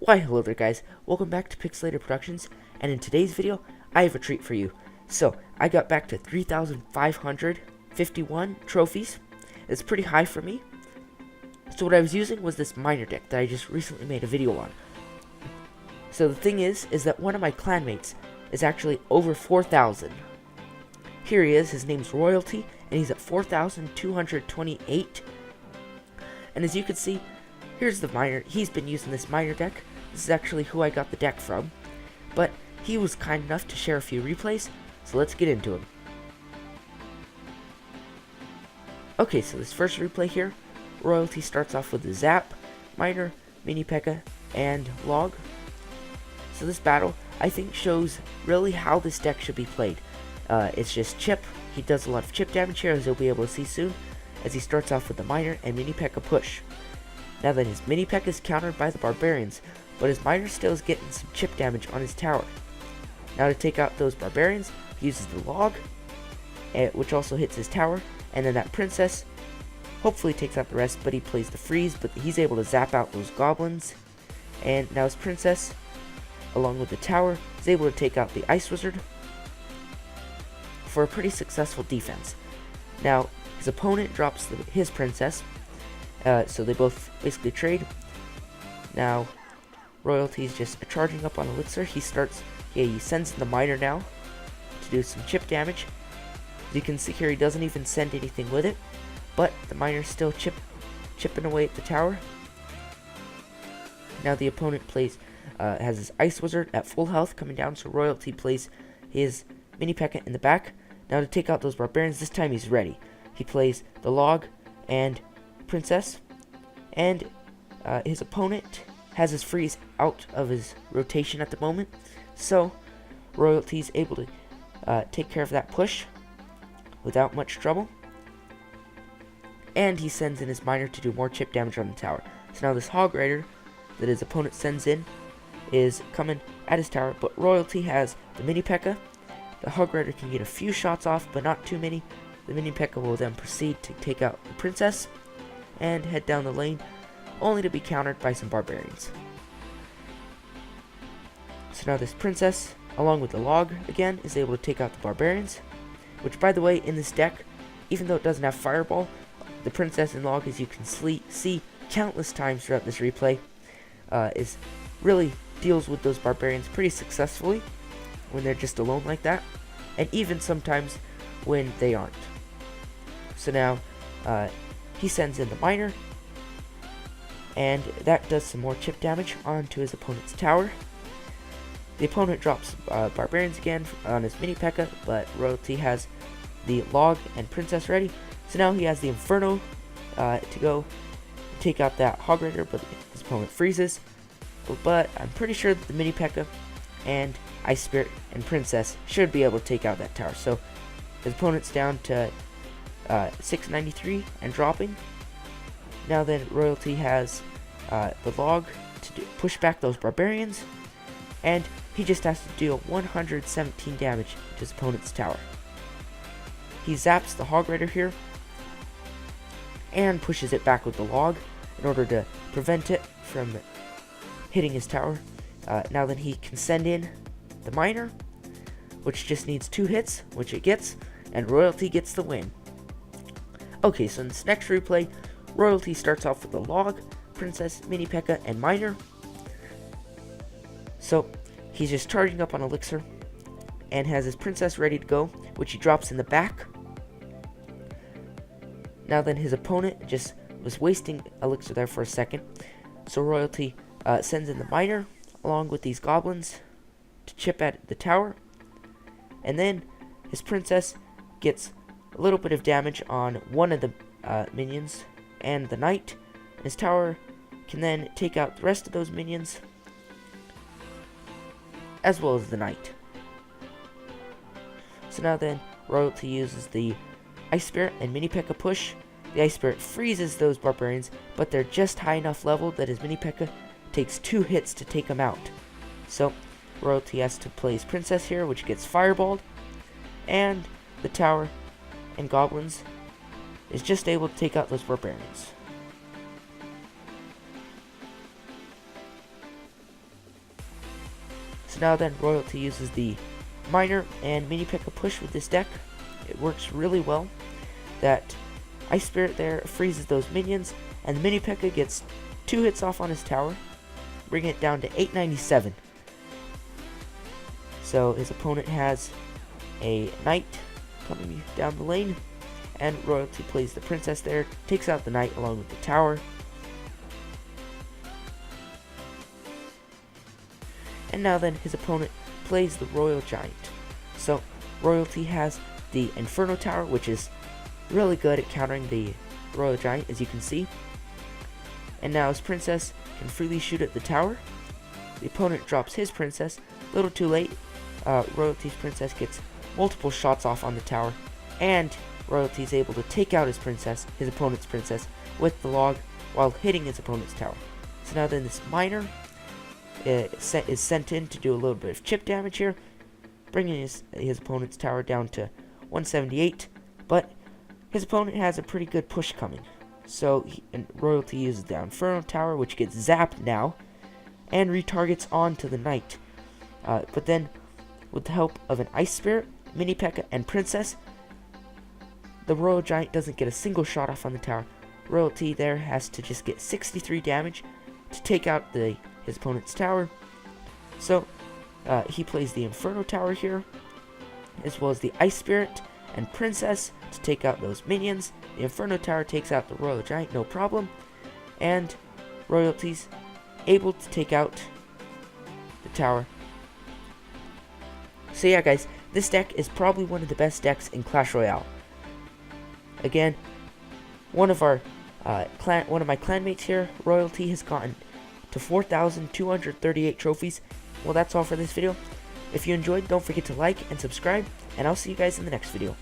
Why hello there guys, welcome back to Pixelator Productions, and in today's video, I have a treat for you. So, I got back to 3,551 trophies. It's pretty high for me. So what I was using was this miner deck that I just recently made a video on. So the thing is that one of my clanmates is actually over 4,000. Here he is, his name's Royalty, and he's at 4,228. And as you can see, here's the miner. He's been using this miner deck. This is actually who I got the deck from. But he was kind enough to share a few replays, so let's get into him. Okay, so this first replay here, Royalty starts off with the Zap, Miner, Mini P.E.K.K.A, and Log. So this battle, I think, shows really how this deck should be played. It's just chip. He does a lot of chip damage here, as you'll be able to see soon, as he starts off with the Miner and Mini P.E.K.K.A push. Now then, his Mini P.E.K.K.A is countered by the Barbarians, but his Miner still is getting some chip damage on his tower. Now to take out those Barbarians, he uses the Log, which also hits his tower, and then that Princess hopefully takes out the rest, but he plays the Freeze, but he's able to zap out those Goblins. And now his Princess, along with the tower, is able to take out the Ice Wizard for a pretty successful defense. Now, his opponent drops his Princess, so they both basically trade. Now, Royalty's just charging up on Elixir. He sends in the Miner now to do some chip damage. As you can see here, he doesn't even send anything with it, but the Miner's still chipping away at the tower. Now the opponent has his Ice Wizard at full health coming down, so Royalty plays his Mini P.E.K.K.A in the back. Now to take out those Barbarians, this time he's ready. He plays the Log and Princess, and his opponent has his Freeze out of his rotation at the moment, so Royalty's able to take care of that push without much trouble, and he sends in his Miner to do more chip damage on the tower. So now this Hog Rider that his opponent sends in is coming at his tower, but Royalty has the Mini P.E.K.K.A. The Hog Rider can get a few shots off, but not too many. The Mini P.E.K.K.A will then proceed to take out the Princess and head down the lane, only to be countered by some Barbarians. So now this Princess, along with the Log again, is able to take out the Barbarians, which, by the way, in this deck, even though it doesn't have Fireball, the Princess and Log, as you can see countless times throughout this replay, really deals with those Barbarians pretty successfully when they're just alone like that, and even sometimes when they aren't. So now he sends in the Miner, and that does some more chip damage onto his opponent's tower. The opponent drops Barbarians again on his Mini P.E.K.K.A, but Royalty has the Log and Princess ready. So now he has the Inferno to go take out that Hog Rider, but his opponent freezes. But I'm pretty sure that the Mini P.E.K.K.A and Ice Spirit and Princess should be able to take out that tower. So his opponent's down to 693 and dropping. Now then, Royalty has the Log to push back those Barbarians, and he just has to deal 117 damage to his opponent's tower. He zaps the Hog Rider here and pushes it back with the Log in order to prevent it from hitting his tower. Now then, he can send in the Miner, which just needs 2 hits, which it gets, and Royalty gets the win. Okay, so in this next replay, Royalty starts off with the Log, Princess, Mini P.E.K.K.A, and Miner. So he's just charging up on Elixir and has his Princess ready to go, which he drops in the back. Now then, his opponent just was wasting Elixir there for a second, so Royalty sends in the Miner along with these Goblins to chip at the tower, and then his Princess gets a little bit of damage on one of the minions and the Knight. His tower can then take out the rest of those minions as well as the Knight. So now then, Royalty uses the Ice Spirit and Mini P.E.K.K.A push. The Ice Spirit freezes those Barbarians, but they're just high enough level that his Mini P.E.K.K.A takes 2 hits to take them out. So Royalty has to play his Princess here, which gets fireballed, and the tower and Goblins is just able to take out those Barbarians. So now then, Royalty uses the Miner and Mini P.E.K.K.A push with this deck. It works really well. That Ice Spirit there freezes those minions, and the Mini P.E.K.K.A gets 2 hits off on his tower, bringing it down to 897. So his opponent has a Knight coming down the lane, and Royalty plays the Princess there, takes out the Knight along with the tower. And now then, his opponent plays the Royal Giant. So Royalty has the Inferno Tower, which is really good at countering the Royal Giant, as you can see. And now his Princess can freely shoot at the tower. The opponent drops his Princess, a little too late. Royalty's Princess gets multiple shots off on the tower, and Royalty is able to take out his opponent's Princess, with the log while hitting his opponent's tower. So now then, this Miner is sent in to do a little bit of chip damage here, bringing his opponent's tower down to 178, but his opponent has a pretty good push coming. So Royalty uses the Inferno Tower, which gets zapped now, and retargets onto the Knight. But then, with the help of an Ice Spirit, Mini P.E.K.K.A, and Princess, the Royal Giant doesn't get a single shot off on the tower. Royalty there has to just get 63 damage to take out his opponent's tower. So he plays the Inferno Tower here, as well as the Ice Spirit and Princess to take out those minions. The Inferno Tower takes out the Royal Giant, no problem, and Royalty's able to take out the tower. So yeah, guys, this deck is probably one of the best decks in Clash Royale. Again, one of my clanmates here, Royalty, has gotten to 4,238 trophies. Well, that's all for this video. If you enjoyed, don't forget to like and subscribe, and I'll see you guys in the next video.